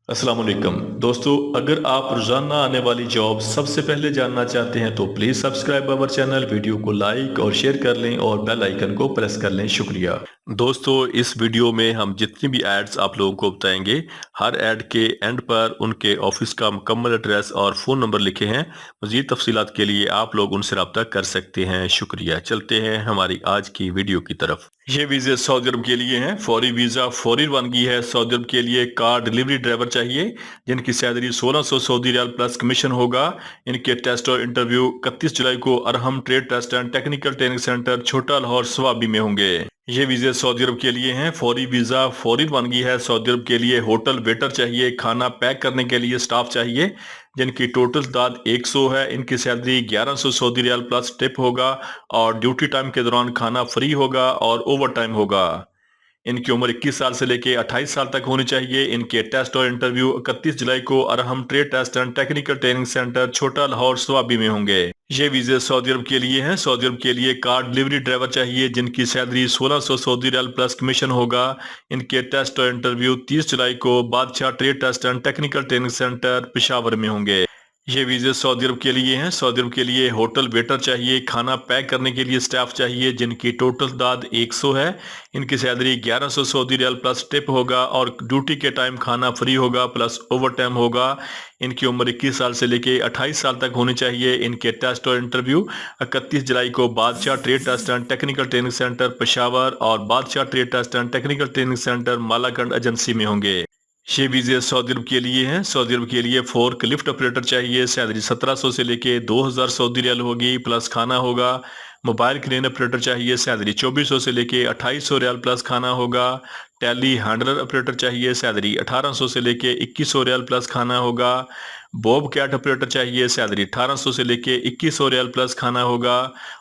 अस्सलाम वालेकुम दोस्तों, अगर आप रोजाना आने वाली जॉब सबसे पहले जानना चाहते हैं तो please subscribe our channel, video को लाइक और शेयर कर लें और बेल आइकन को प्रेस कर लें। शुक्रिया दोस्तों। इस वीडियो में हम जितनी भी एड्स आप लोगों को बताएंगे, हर एड के एंड पर उनके ऑफिस का मुकम्मल एड्रेस और फ़ोन नंबर लिखे हैं। मज़ीद तफसीलात के लिए आप लोग उनसे रब्ता कर सकते हैं। शुक्रिया। चलते हैं हमारी आज की वीडियो की तरफ। ये वीज़े सऊदी अरब के लिए हैं। फौरी वीज़ा फौरी रवानगी है। सऊदी अरब के लिए कार डिलीवरी ड्राइवर चाहिए जिनकी salary 1600 Saudi riyal plus commission होगा। इनके टेस्ट और इंटरव्यू 31 जुलाई को Arham trade test and technical training centre Chhota Lahore Swabi में होंगे। ये वीज़े सऊदी अरब के लिए हैं। फौरी वीज़ा फौरी रवानगी है। सऊदी अरब के लिए होटल वेटर चाहिए। खाना पैक करने के लिए स्टाफ चाहिए जिनकी टोटल तादाद 100 है। इनकी salary 1100 Saudi riyal plus tip होगा और ड्यूटी टाइम के दौरान खाना फ्री होगा और ओवर टाइम होगा। इनकी उम्र 21 साल से लेकर 28 साल तक होनी चाहिए। इनके टेस्ट और इंटरव्यू 31 जुलाई को Arham trade test and technical training centre Chhota Lahore Swabi में होंगे। ये वीज़े सऊदी अरब के लिए हैं। सऊदी अरब के लिए कार डिलीवरी ड्राइवर चाहिए जिनकी salary 1600 Saudi riyal plus commission होगा। इनके टेस्ट और इंटरव्यू 30 जुलाई को Badshah trade test and technical training centre Peshawar में होंगे। ये वीज़े सऊदी अरब के लिए हैं। सऊदी अरब के लिए होटल वेटर चाहिए। खाना पैक करने के लिए स्टाफ चाहिए जिनकी टोटल तादाद 100 है। इनकी salary 1100 Saudi riyal plus tip होगा और ड्यूटी के टाइम खाना फ्री होगा प्लस ओवर टाइम होगा। इनकी उम्र 21 साल से लेके 28 साल तक होनी चाहिए। इनके टेस्ट और इंटरव्यू 31 जुलाई को Badshah trade test and technical training centre Peshawar और Badshah trade test and technical training centre Malakand agency में होंगे। ये वीज़े सऊदी अरब के लिए हैं। सऊदी अरब के लिए फोर्क लिफ्ट ऑपरेटर चाहिए। सैलरी 1700 से लेके 2000 सऊदी रियाल होगी प्लस खाना होगा। मोबाइल क्रेन ऑपरेटर चाहिए। सैलरी 2400 से लेके 2800 रियाल प्लस खाना होगा। टैली हैंडलर ऑपरेटर चाहिए। सैलरी 1800 से लेके 2100 रियाल प्लस खाना होगा। बॉब कैट ऑपरेटर चाहिए। सैलरी 1800 से लेके 2100 रियाल प्लस खाना होगा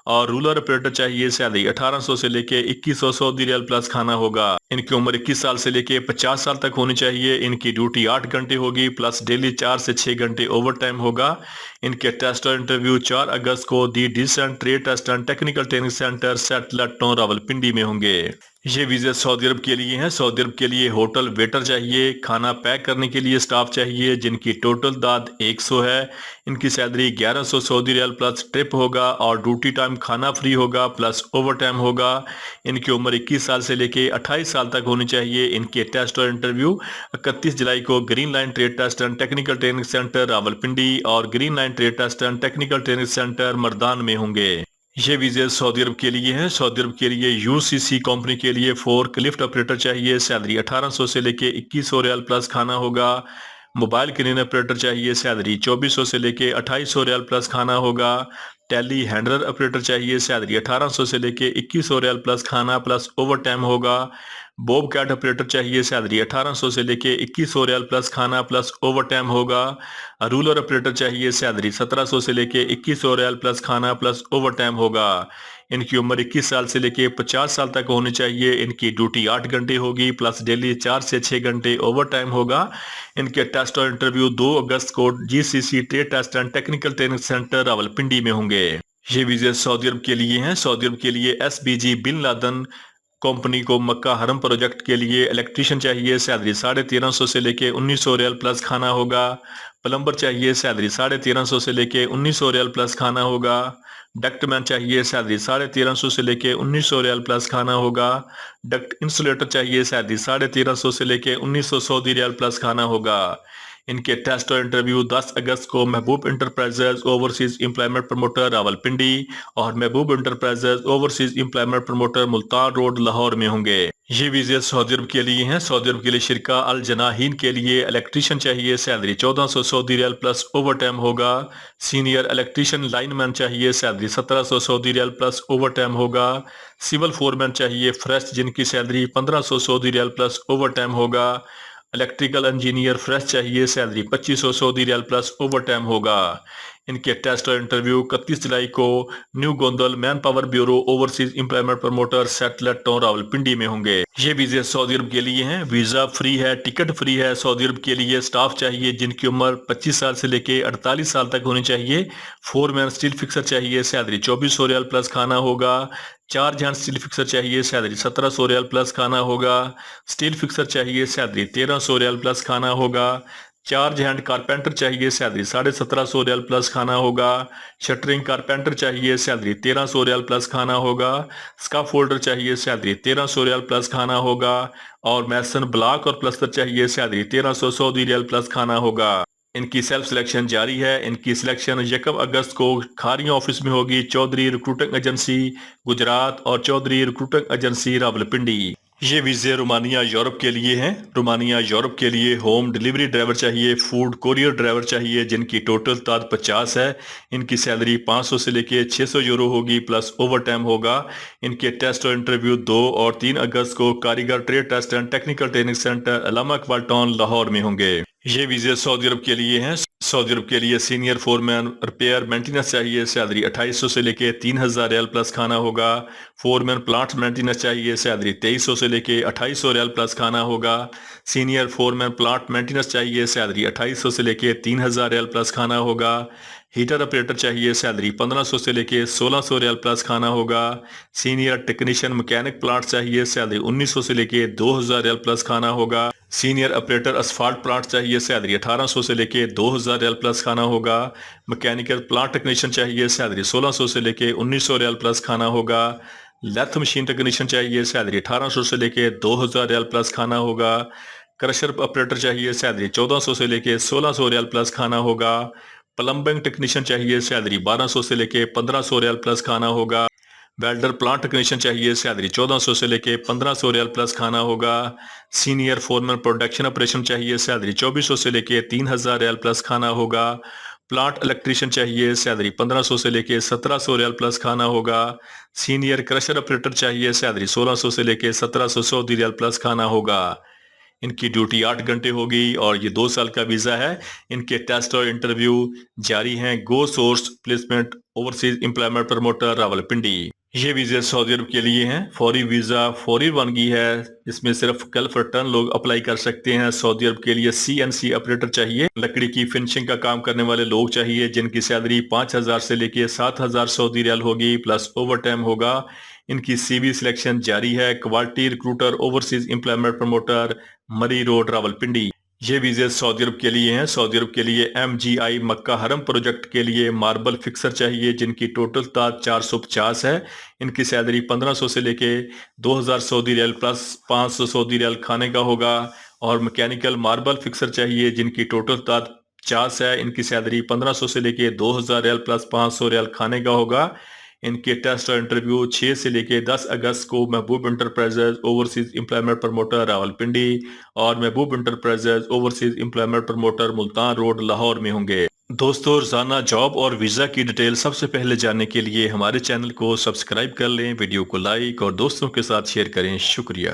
और रूलर ऑपरेटर चाहिए। सैलरी 1800 से लेके 2100 सऊदी रियाल प्लस खाना होगा। इनकी उम्र 21 साल से लेके 50 साल तक होनी चाहिए। इनकी ड्यूटी 8 घंटे होगी प्लस डेली 4 से 6 घंटे ओवर टाइम होगा। इनके टेस्ट और इंटरव्यू 4 अगस्त को the decent trade test and technical training centre सेटलटों रावलपिंडी में होंगे। ये वीज़े सऊदी अरब के लिए हैं। सऊदी अरब के लिए होटल वेटर चाहिए। खाना पैक करने के लिए स्टाफ चाहिए जिनकी टोटल तादाद 100 है। इनकी salary 1100 Saudi riyal plus trip होगा और ड्यूटी टाइम खाना फ्री होगा प्लस ओवर टाइम होगा। इनकी उम्र 21 साल से लेके 28 साल तक होनी चाहिए। इनके टेस्ट और इंटरव्यू 31 जुलाई को green line trade test and technical training centre Rawalpindi और green line trade test and technical training centre Mardan में होंगे। ये वीज़े सऊदी अरब के लिए हैं। सऊदी अरब के लिए यूसीसी कंपनी के लिए फोर्क लिफ्ट ऑपरेटर चाहिए। सैलरी 1800 से लेके 2100 रियाल प्लस खाना होगा। मोबाइल क्रेन ऑपरेटर चाहिए। सैलरी 2400 से लेके 2800 रियाल प्लस खाना होगा। टैली हैंडलर ऑपरेटर चाहिए। सैलरी 1800 से लेके 2100 रियाल प्लस खाना प्लस ओवर टाइम होगा। बॉब कैट ऑपरेटर चाहिए। सैलरी 1800 से लेके 2100 रियाल प्लस खाना प्लस ओवर टाइम होगा। रूलर ऑपरेटर चाहिए। सैलरी 1700 से लेके 2100 रियाल प्लस खाना प्लस ओवर टाइम होगा। इनकी उम्र 21 साल से लेके 50 साल तक होनी चाहिए। इनकी ड्यूटी 8 घंटे होगी प्लस डेली 4 से 6 घंटे ओवर टाइम होगा। इनके टेस्ट और इंटरव्यू 2 अगस्त को GCC trade test and technical training centre Rawalpindi में होंगे। ये वीज़े सऊदी अरब के लिए हैं। सऊदी अरब के लिए एसबीजी बिन लादन कंपनी को मक्का हरम प्रोजेक्ट के लिए इलेक्ट्रीशियन चाहिए। सैलरी 1350 से लेके 1900 रियाल प्लस खाना होगा। प्लम्बर चाहिए। सैलरी 1350 से लेके 1900 रियाल प्लस खाना होगा। डक्टमैन चाहिए। सैलरी 1350 से लेके 1900 रियाल प्लस खाना होगा। डक्ट इंसुलेटर चाहिए। सैलरी 1350 से लेके 1900 सऊदी रियाल प्लस खाना होगा। इनके टेस्ट और इंटरव्यू 10 अगस्त को महबूब enterprises overseas employment promoter Rawalpindi और महबूब enterprises overseas employment promoter Multan road Lahore में होंगे। ये वीज़े सऊदी अरब के लिए हैं। सऊदी अरब के लिए शिरका अल जनाहीन के लिए इलेक्ट्रीशियन चाहिए। Salary 1400 Saudi riyal plus overtime होगा। सीनियर इलेक्ट्रीशियन लाइनमैन चाहिए। Salary 1700 Saudi riyal plus overtime होगा। सिविल फोरमैन चाहिए फ्रेश जिनकी salary 1500 Saudi riyal plus overtime होगा। इलेक्ट्रिकल इंजीनियर फ्रेश चाहिए। Salary 2500 Saudi riyal plus overtime होगा। इनके test और इंटरव्यू 31 जुलाई को new Gondal manpower bureau overseas employment promoter satellite Rawalpindi में होंगे। ये वीज़े सऊदी अरब के लिए हैं। वीज़ा फ्री है, टिकट फ्री है। सऊदी अरब के लिए स्टाफ चाहिए जिनकी उम्र 25 साल से लेके 48 साल तक होनी चाहिए। फोरमैन स्टील फिक्सर चाहिए। सैलरी 2400 रियाल प्लस खाना होगा। 4 जहां स्टील फिक्सर चाहिए, सैलरी 1700 रियाल प्लस खाना होगा। स्टील फिक्सर चाहिए, सैलरी 1300 रियाल प्लस खाना होगा। 4 हैंड कारपेंटर चाहिए, सैलरी 1750 रियाल प्लस खाना होगा। शटरिंग कारपेंटर चाहिए, सैलरी 1300 रियाल प्लस खाना होगा। स्काफ फोल्डर चाहिए, सैलरी 1300 रियाल प्लस खाना होगा। और मैसन ब्लॉक और प्लस्तर चाहिए, सैलरी 1300 सऊदी रियाल प्लस खाना होगा। इनकी सेल्फ सिलेक्शन जारी है। इनकी सिलेक्शन 1 अगस्त को खारिया ऑफिस में होगी। चौधरी रिक्रूटिंग एजेंसी गुजरात और चौधरी रिक्रूटिंग एजेंसी रावलपिंडी। ये वीज़े रोमानिया यूरोप के लिए हैं। रोमानिया यूरोप के लिए होम डिलीवरी ड्राइवर चाहिए, फूड कोरियर ड्राइवर चाहिए, जिनकी टोटल तादाद 50 है। इनकी सैलरी 500 से लेके 600 यूरो होगी, प्लस ओवर टाइम होगा। इनके टेस्ट और इंटरव्यू 2 और 3 अगस्त को Karigar trade test and technical training centre Allama Iqbal town Lahore में होंगे। ये वीज़े सऊदी अरब के लिए हैं। सऊदी अरब के लिए सीनियर फोरमैन रिपेयर मेंटेनेंस चाहिए, सैलरी 2800 से लेके 3000 रियाल प्लस खाना होगा। फोरमैन प्लांट मेंटेनेंस चाहिए, सैलरी 2300 से लेके 2800 रियाल प्लस खाना होगा। सीनियर फोरमैन प्लांट मेंटेनेंस चाहिए, सैलरी 2800 से लेके 3000 रियाल प्लस खाना होगा। हीटर ऑपरेटर चाहिए, सैलरी 1500 से लेके 1600 रियाल प्लस खाना होगा। सीनियर टेक्नीशियन मैकेनिक प्लांट चाहिए, सैलरी 1900 से लेके 2000 रियाल प्लस खाना होगा। सीनियर ऑपरेटर असफाल्ट प्लांट चाहिए, सैलरी 1800 से लेके 2000 रियाल प्लस खाना होगा। मैकेनिकल प्लांट टेक्नीशियन चाहिए, सैलरी 1600 से लेके 1900 रियाल प्लस खाना होगा। लेथ मशीन टेक्नीशियन चाहिए, सैलरी 1800 से लेके 2000 रियाल प्लस खाना होगा। क्रशर ऑपरेटर चाहिए, सैलरी 1400 से लेके 1600 रियाल प्लस खाना होगा। प्लम्बिंग टेक्नीशियन चाहिए, सैलरी 1200 से लेके 1500 रियाल प्लस खाना होगा। वेल्डर प्लांट टेक्नीशियन चाहिए, सैलरी 1400 से लेके 1500 रियाल प्लस खाना होगा। सीनियर फोरमैन प्रोडक्शन ऑपरेशन चाहिए, सैलरी 2400 से लेके 3000 रियाल प्लस खाना होगा। प्लांट इलेक्ट्रीशियन चाहिए, सैलरी 1500 से लेके 1700 रियाल प्लस खाना होगा। सीनियर क्रशर ऑपरेटर चाहिए, सैलरी 1600 से लेके 1700 सऊदी रियाल प्लस खाना होगा। इनकी ड्यूटी 8 घंटे होगी और ये 2 साल का वीज़ा है। इनके टेस्ट और इंटरव्यू जारी हैं। Go source placement overseas employment promoter Rawalpindi. ये वीज़े सऊदी अरब के लिए हैं। फौरी वीज़ा फौरी रवानगी है। इसमें सिर्फ गल्फ रिटर्न लोग अप्लाई कर सकते हैं। सऊदी अरब के लिए CNC ऑपरेटर चाहिए। लकड़ी की फिनिशिंग का काम करने वाले लोग चाहिए, जिनकी सैलरी 5000 से लेके 7000 सऊदी रियाल होगी, प्लस ओवर टाइम होगा। इनकी CV सिलेक्शन जारी है। Quality recruiter overseas employment promoter मरी रोड रावलपिंडी। ये वीज़े सऊदी अरब के लिए हैं। सऊदी अरब के लिए MGI मक्का हरम प्रोजेक्ट के लिए मार्बल फिक्सर चाहिए, जिनकी टोटल तादाद 450 है। इनकी सैलरी 1500 से लेके 2000 Saudi riyal plus 500 Saudi riyal खाने का होगा। और मैकेनिकल मार्बल फिक्सर चाहिए, जिनकी टोटल तादाद 50 है। इनकी सैलरी 1500 से लेके 2000 रियाल प्लस 500 रियाल खाने का होगा। इनके टेस्ट और इंटरव्यू 6 से लेके 10 अगस्त को महबूब enterprises overseas employment promoter Rawalpindi और महबूब enterprises overseas employment promoter Multan road Lahore में होंगे। दोस्तों, रोजाना जॉब और वीज़ा की डिटेल सबसे पहले जानने के लिए हमारे चैनल को सब्सक्राइब कर लें, वीडियो को लाइक और दोस्तों के साथ शेयर करें। शुक्रिया।